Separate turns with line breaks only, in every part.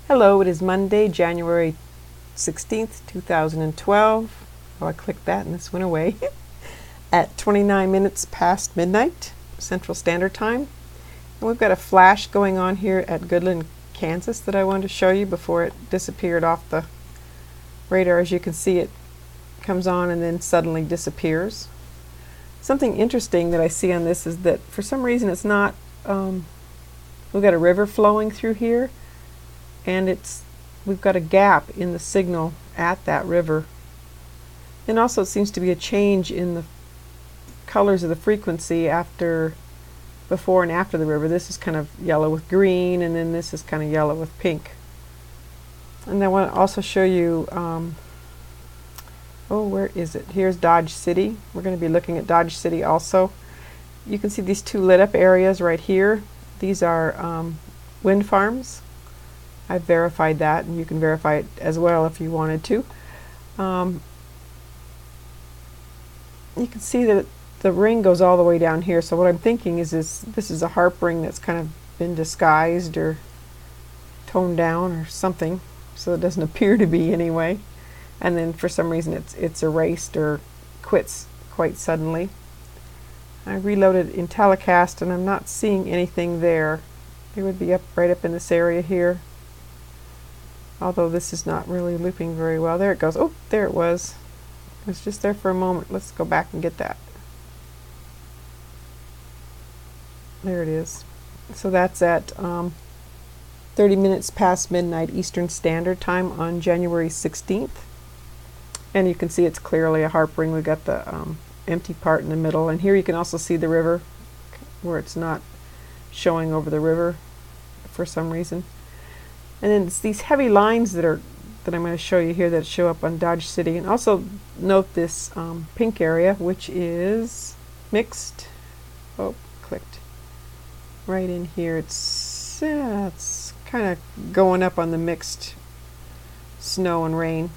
Hello, it is Monday, January 16th, 2012. Oh, I clicked that and this went away. At 29 minutes past midnight, Central Standard Time. And we've got a flash going on here at Goodland, Kansas that I wanted to show you before it disappeared off the radar. As you can see, it comes on and then suddenly disappears. Something interesting that I see on this is that for some reason it's not, we've got a river flowing through here, and we've got a gap in the signal at that river. And also it seems to be a change in the colors of the frequency before and after the river. This is kind of yellow with green, and then this is kind of yellow with pink. And I want to also show you, where is it? Here's Dodge City. We're going to be looking at Dodge City also. You can see these two lit up areas right here. These are wind farms. I've verified that, and you can verify it as well if you wanted to. You can see that the ring goes all the way down here, so what I'm thinking is this is a harp ring that's kind of been disguised or toned down or something, so it doesn't appear to be anyway. And then for some reason it's erased or quits quite suddenly. I reloaded IntelliCast and I'm not seeing anything there. It would be right up in this area here. Although this is not really looping very well. There it goes. Oh, there it was. It was just there for a moment. Let's go back and get that. There it is. So that's at 30 minutes past midnight Eastern Standard Time on January 16th. And you can see it's clearly a harp ring. We've got the empty part in the middle. And here you can also see the river where it's not showing over the river for some reason. And then it's these heavy lines that I'm going to show you here that show up on Dodge City. And also note this pink area, which is mixed. Oh, clicked. Right in here. It's kind of going up on the mixed snow and rain.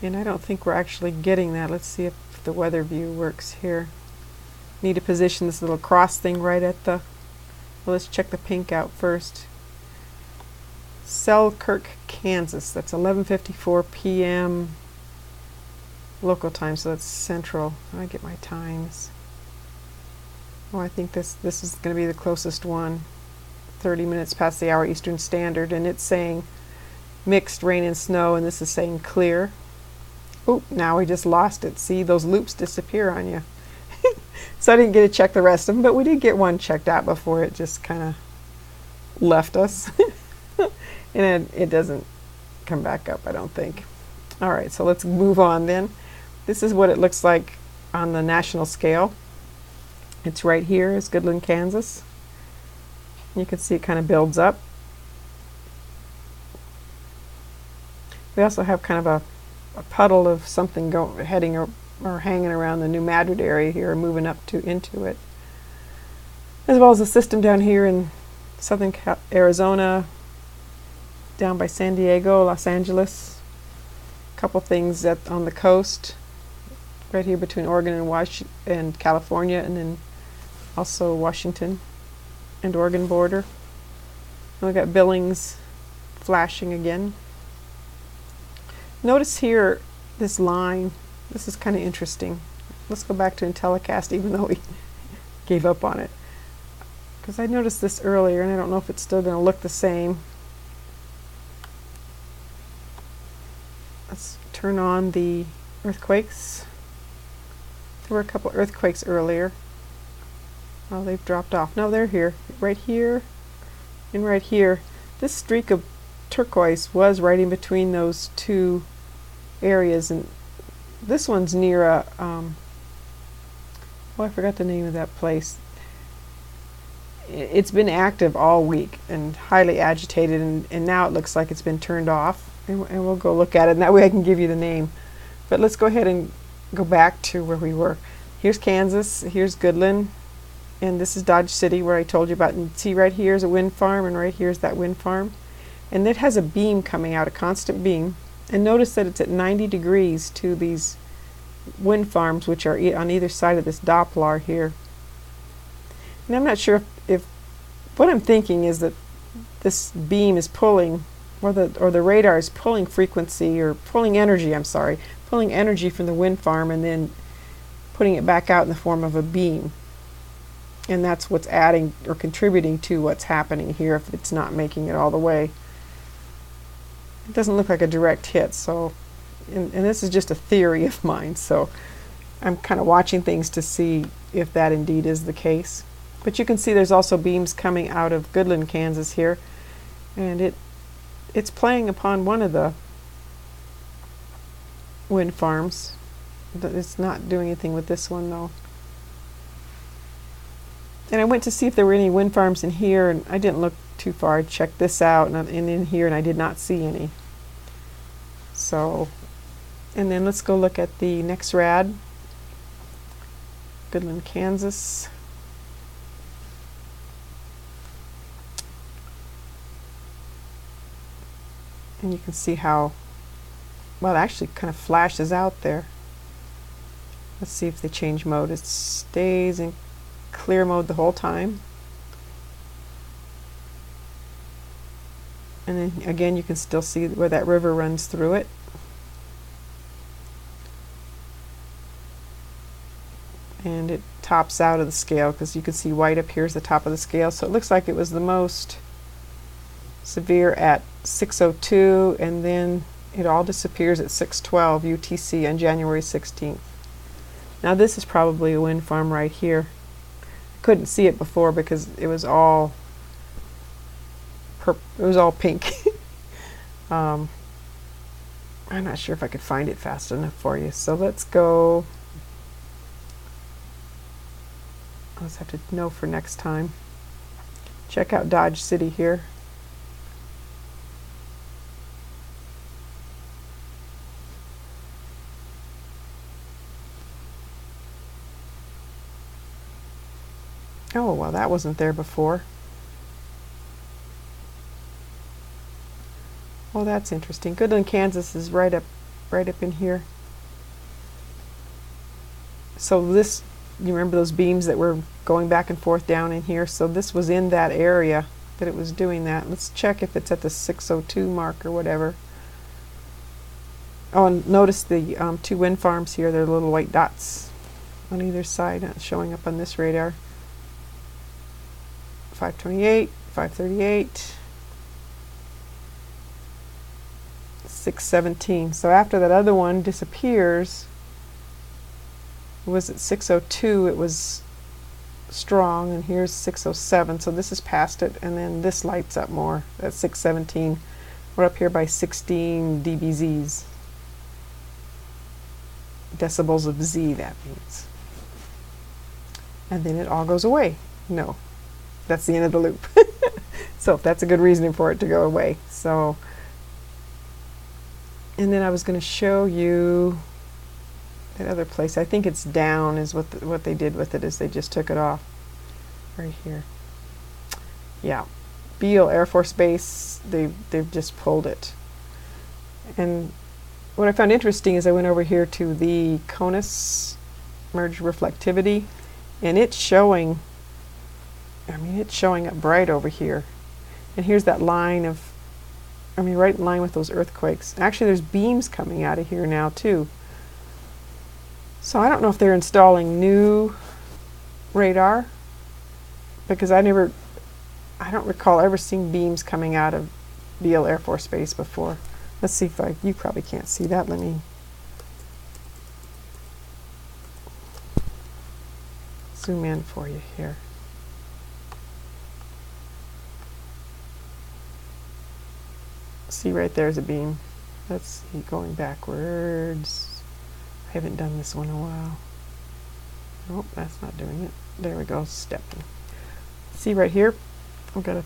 And I don't think we're actually getting that. Let's see if the weather view works here. Need to position this little cross thing right at the... Well, let's check the pink out first. Selkirk, Kansas. That's 11:54 p.m. local time, so that's central. I get my times. Oh, I think this is going to be the closest one. 30 minutes past the hour Eastern Standard, and it's saying mixed rain and snow, and this is saying clear. Oh, now we just lost it. See, those loops disappear on you. So I didn't get to check the rest of them, but we did get one checked out before it just kind of left us. And it doesn't come back up, I don't think. All right, so let's move on then. This is what it looks like on the national scale. It's right here, is Goodland, Kansas. You can see it kind of builds up. We also have kind of a puddle of something heading or hanging around the New Madrid area here, moving up into it. As well as a system down here in southern Arizona, down by San Diego, Los Angeles. A couple things on the coast, right here between Oregon and California, and then also Washington and Oregon border. And we've got Billings flashing again. Notice here this line. This is kind of interesting. Let's go back to IntelliCast, even though we gave up on it, because I noticed this earlier and I don't know if it's still going to look the same. Let's turn on the earthquakes. There were a couple earthquakes earlier. Oh, they've dropped off. No, they're here. Right here and right here. This streak of turquoise was right in between those two areas, and this one's near a I forgot the name of that place. It's been active all week and highly agitated, and now it looks like it's been turned off, and we'll go look at it, and that way I can give you the name. But let's go ahead and go back to where we were. Here's Kansas, here's Goodland, and this is Dodge City, where I told you about. And see, right here is a wind farm, and right here is that wind farm, and it has a beam coming out, a constant beam. And notice that it's at 90 degrees to these wind farms, which are on either side of this Doppler here. And I'm not sure if what I'm thinking is that this beam is pulling, or the radar is pulling frequency, or pulling energy, I'm sorry, pulling energy from the wind farm and then putting it back out in the form of a beam. And that's what's adding or contributing to what's happening here if it's not making it all the way. It doesn't look like a direct hit, so, and this is just a theory of mine, so I'm kind of watching things to see if that indeed is the case. But you can see there's also beams coming out of Goodland, Kansas here, and it's playing upon one of the wind farms. It's not doing anything with this one though. And I went to see if there were any wind farms in here, and I didn't look too far. I checked this out and in here, and I did not see any. So, and then let's go look at the next rad, Goodland, Kansas. And you can see how, well, it actually kind of flashes out there. Let's see if they change mode. It stays in clear mode the whole time. And then again, you can still see where that river runs through it. And it tops out of the scale, because you can see white up here is the top of the scale. So it looks like it was the most severe at 6:02, and then it all disappears at 6:12 UTC on January 16th. Now this is probably a wind farm right here. I couldn't see it before because it was all pink. I'm not sure if I could find it fast enough for you. So let's go. I'll just have to know for next time. Check out Dodge City here. Oh, well, that wasn't there before. Oh, that's interesting. Goodland, Kansas is right up in here. So this, you remember those beams that were going back and forth down in here? So this was in that area that it was doing that. Let's check if it's at the 6:02 mark or whatever. Oh, and notice the two wind farms here. They're little white dots on either side, showing up on this radar. 528, 538, 617. So after that other one disappears, it was at 6:02, it was strong, and here's 6:07, so this is past it, and then this lights up more at 6:17. We're up here by 16 dBz's. Decibels of Z, that means. And then it all goes away. No. That's the end of the loop. So that's a good reason for it to go away. So, and then I was going to show you that other place. I think it's down is what they did with it, is they just took it off right here. Yeah, Beale Air Force Base, they've just pulled it. And what I found interesting is I went over here to the CONUS merge reflectivity, and it's showing, I mean, it's showing up bright over here. And here's that line of, I mean, right in line with those earthquakes. Actually, there's beams coming out of here now, too. So I don't know if they're installing new radar, because I don't recall ever seeing beams coming out of Beale Air Force Base before. Let's see if you probably can't see that. Let me zoom in for you here. See, right there's a beam. Let's see, going backwards. I haven't done this one in a while. Nope, that's not doing it. There we go, stepping. See right here, I've got a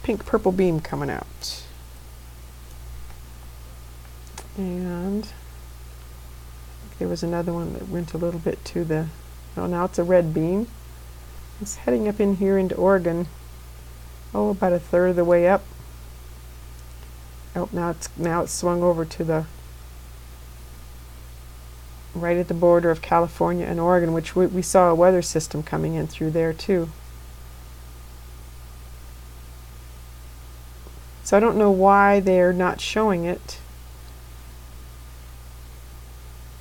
pink purple beam coming out. And there was another one that went a little bit to the, oh, now it's a red beam. It's heading up in here into Oregon. Oh, about a third of the way up. Oh, now it's swung over to the right at the border of California and Oregon, which we saw a weather system coming in through there too. So I don't know why they're not showing it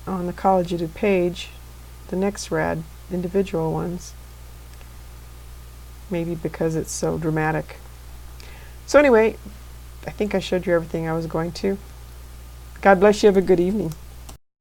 on the Collagented page, the NexRad individual ones. Maybe because it's so dramatic. So anyway, I think I showed you everything I was going to. God bless you. Have a good evening.